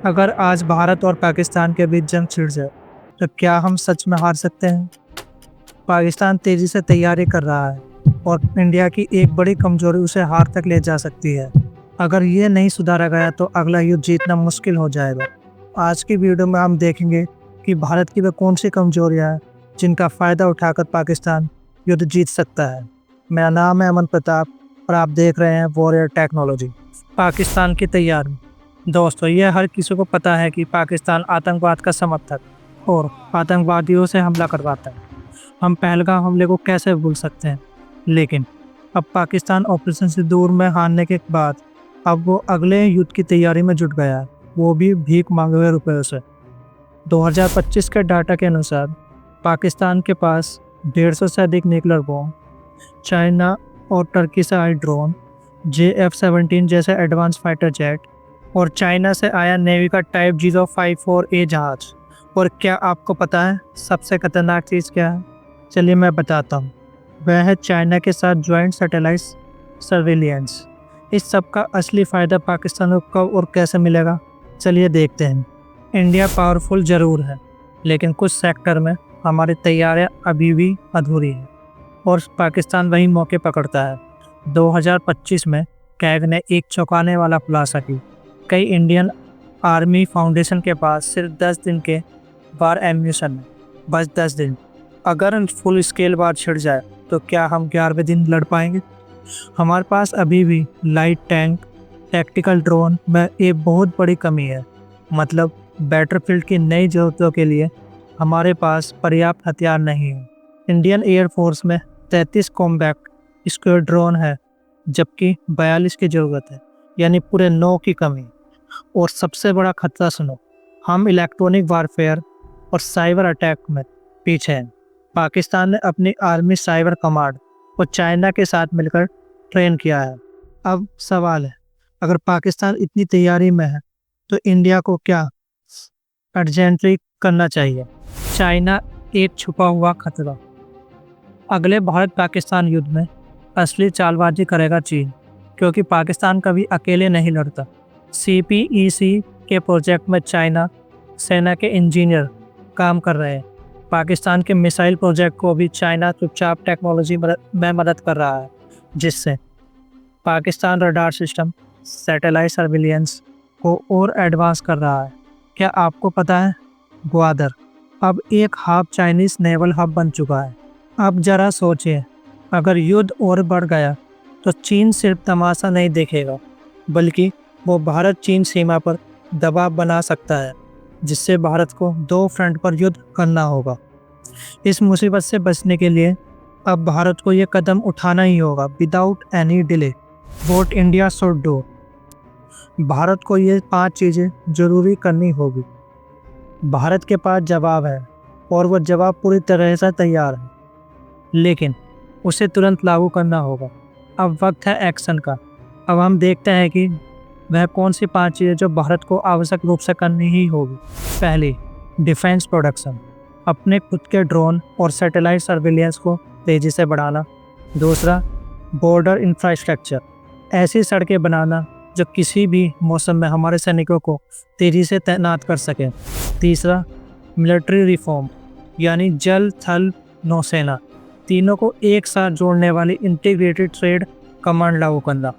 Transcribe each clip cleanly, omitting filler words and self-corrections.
अगर आज भारत और पाकिस्तान के बीच जंग छिड़ जाए तो क्या हम सच में हार सकते हैं? पाकिस्तान तेजी से तैयारी कर रहा है और इंडिया की एक बड़ी कमजोरी उसे हार तक ले जा सकती है। अगर ये नहीं सुधारा गया तो अगला युद्ध जीतना मुश्किल हो जाएगा। आज की वीडियो में हम देखेंगे कि भारत की वे कौन सी कमजोरियां हैं जिनका फ़ायदा उठाकर पाकिस्तान युद्ध जीत सकता है। मेरा नाम है अमन प्रताप और आप देख रहे हैं वॉरियर टेक्नोलॉजी। पाकिस्तान की तैयारी। दोस्तों, यह हर किसी को पता है कि पाकिस्तान आतंकवाद का समर्थक और आतंकवादियों से हमला करवाता है। हम पहलगाम हमले को कैसे भूल सकते हैं, लेकिन अब पाकिस्तान ऑपरेशन सिंदूर में हारने के बाद अब वो अगले युद्ध की तैयारी में जुट गया है, वो भी भीख मांगे हुए रुपयों से। 2025 के डाटा के अनुसार पाकिस्तान के पास 150 से अधिक न्यूक्लियर बॉम्ब, चाइना और टर्की से आए ड्रोन, JF-17 जैसे एडवांस फाइटर जेट और चाइना से आया नेवी का टाइप 054A जहाज। और क्या आपको पता है सबसे खतरनाक चीज़ क्या है? चलिए मैं बताता हूँ। वह है चाइना के साथ ज्वाइंट सैटेलाइट सर्विलियंस। इस सब का असली फ़ायदा पाकिस्तान को कब और कैसे मिलेगा, चलिए देखते हैं। इंडिया पावरफुल ज़रूर है, लेकिन कुछ सेक्टर में हमारी तैयारियां अभी भी अधूरी हैं और पाकिस्तान वही मौके पकड़ता है। 2025 में कैग ने एक चौंकाने वाला खुलासा किया। कई इंडियन आर्मी फाउंडेशन के पास सिर्फ 10 दिन के वार एम्यूशन है, बस 10 दिन। अगर फुल स्केल वार छिड़ जाए तो क्या हम 11वें दिन लड़ पाएंगे? हमारे पास अभी भी लाइट टैंक, टैक्टिकल ड्रोन में एक बहुत बड़ी कमी है। मतलब बैटलफील्ड की नई ज़रूरतों के लिए हमारे पास पर्याप्त हथियार नहीं है। इंडियन एयरफोर्स में 33 कॉम्बैट स्क्वाड्रन है, जबकि 42 की ज़रूरत है, यानी पूरे 9 की कमी। और सबसे बड़ा खतरा सुनो, हम इलेक्ट्रॉनिक वारफेयर और साइबर अटैक में पीछे हैं। पाकिस्तान ने अपनी आर्मी साइबर कमांड और चाइना के साथ मिलकर ट्रेन किया है। अब सवाल है, अगर पाकिस्तान इतनी तैयारी में है तो इंडिया को क्या अर्जेंटली करना चाहिए? चाइना एक छुपा हुआ खतरा। अगले भारत पाकिस्तान युद्ध में असली चालबाजी करेगा चीन, क्योंकि पाकिस्तान कभी अकेले नहीं लड़ता। CPEC के प्रोजेक्ट में चाइना सेना के इंजीनियर काम कर रहे हैं। पाकिस्तान के मिसाइल प्रोजेक्ट को भी चाइना चुपचाप टेक्नोलॉजी में मदद कर रहा है, जिससे Pakistan radar system, satellite surveillance को और एडवांस कर रहा है। क्या आपको पता है ग्वादर अब एक हाफ चाइनीज नेवल हब बन चुका है? अब जरा सोचिए, अगर युद्ध और बढ़ गया तो चीन सिर्फ तमाशा नहीं देखेगा, बल्कि वो भारत चीन सीमा पर दबाव बना सकता है, जिससे भारत को 2 फ्रंट पर युद्ध करना होगा। इस मुसीबत से बचने के लिए अब भारत को ये कदम उठाना ही होगा, without any delay. What India should do. Bharat को ये 5 चीज़ें जरूरी करनी होगी। भारत के पास जवाब है और वह जवाब पूरी तरह से तैयार है, लेकिन उसे तुरंत लागू करना होगा। अब वक्त है एक्शन का। अब हम देखते हैं कि वह कौन सी 5 चीज़ें जो भारत को आवश्यक रूप से करनी ही होगी। पहली, डिफेंस प्रोडक्शन, अपने खुद के ड्रोन और सैटेलाइट सर्विलियंस को तेज़ी से बढ़ाना। दूसरा, बॉर्डर इंफ्रास्ट्रक्चर, ऐसी सड़कें बनाना जो किसी भी मौसम में हमारे सैनिकों को तेज़ी से तैनात कर सकें। तीसरा, मिलिट्री रिफॉर्म, यानी जल, थल, नौसेना तीनों को एक साथ जोड़ने वाली इंटीग्रेटेड ट्रेड कमांड लागू करना।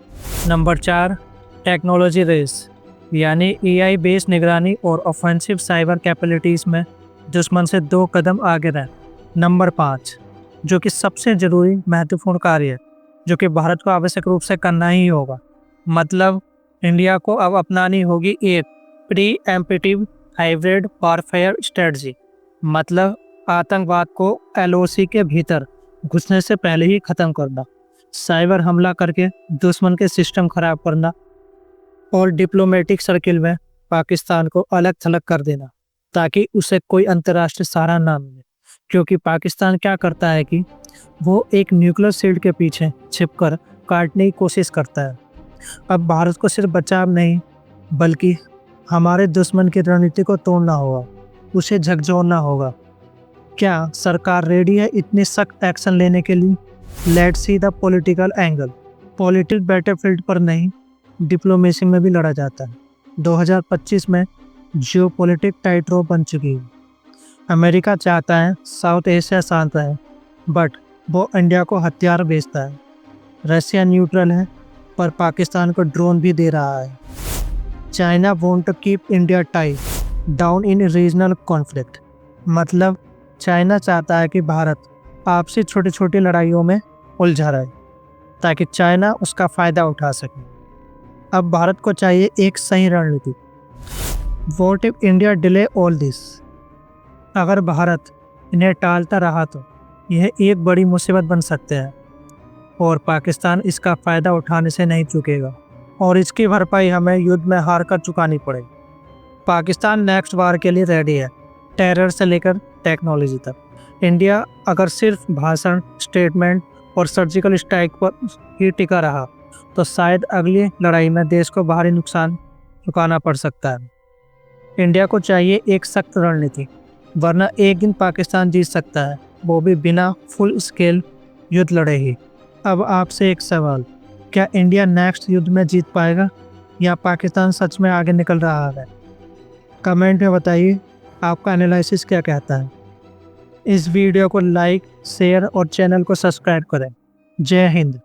नंबर 4, टेक्नोलॉजी रेस, यानी AI बेस्ड निगरानी और ऑफेंसिव साइबर कैपेबिलिटीज़ में दुश्मन से 2 कदम आगे रहें। नंबर 5, जो कि सबसे ज़रूरी महत्वपूर्ण कार्य है, जो कि भारत को आवश्यक रूप से करना ही होगा। मतलब इंडिया को अब अपनानी होगी एक प्रीएम्प्टिव हाइब्रिड वॉरफेयर स्ट्रेटजी। मतलब आतंकवाद को LOC के भीतर घुसने से पहले ही ख़त्म करना, साइबर हमला करके दुश्मन के सिस्टम खराब करना और डिप्लोमेटिक सर्किल में पाकिस्तान को अलग थलग कर देना, ताकि उसे कोई अंतर्राष्ट्रीय सहारा ना मिले। क्योंकि पाकिस्तान क्या करता है कि वो एक न्यूक्लियर शील्ड के पीछे छिपकर काटने की कोशिश करता है। अब भारत को सिर्फ बचाव नहीं, बल्कि हमारे दुश्मन की रणनीति को तोड़ना होगा, उसे झकझोरना होगा। क्या सरकार रेडी है इतनी सख्त एक्शन लेने के लिए? Let's see the political angle. Political battlefield पर नहीं, डिप्लोमेसी में भी लड़ा जाता है। 2025 में जियोपॉलिटिक टाइट रोप बन चुकी है। अमेरिका चाहता है साउथ एशिया शांत रहे, बट वो इंडिया को हथियार बेचता है। रशिया न्यूट्रल है, पर पाकिस्तान को ड्रोन भी दे रहा है। China want to keep India tight down in regional conflict. मतलब चाइना चाहता है कि भारत आपसी छोटी छोटी लड़ाइयों में उलझा रहे, ताकि चाइना उसका फ़ायदा उठा सके। अब भारत को चाहिए एक सही रणनीति। What if India delay all this? अगर भारत इन्हें टालता रहा तो यह एक बड़ी मुसीबत बन सकते हैं, और पाकिस्तान इसका फ़ायदा उठाने से नहीं चूकेगा, और इसकी भरपाई हमें युद्ध में हार कर चुकानी पड़ेगी। पाकिस्तान नेक्स्ट वार के लिए रेडी है, टेरर से लेकर टेक्नोलॉजी तक। इंडिया अगर सिर्फ भाषण, स्टेटमेंट और सर्जिकल स्ट्राइक पर ही टिका रहा तो शायद अगली लड़ाई में देश को भारी नुकसान चुकाना पड़ सकता है। इंडिया को चाहिए एक सख्त रणनीति, वरना एक दिन पाकिस्तान जीत सकता है, वो भी बिना फुल स्केल युद्ध लड़े ही। अब आपसे एक सवाल, क्या इंडिया नेक्स्ट युद्ध में जीत पाएगा या पाकिस्तान सच में आगे निकल रहा है? कमेंट में बताइए आपका एनालिसिस क्या कहता है। इस वीडियो को लाइक, शेयर और चैनल को सब्सक्राइब करें। जय हिंद।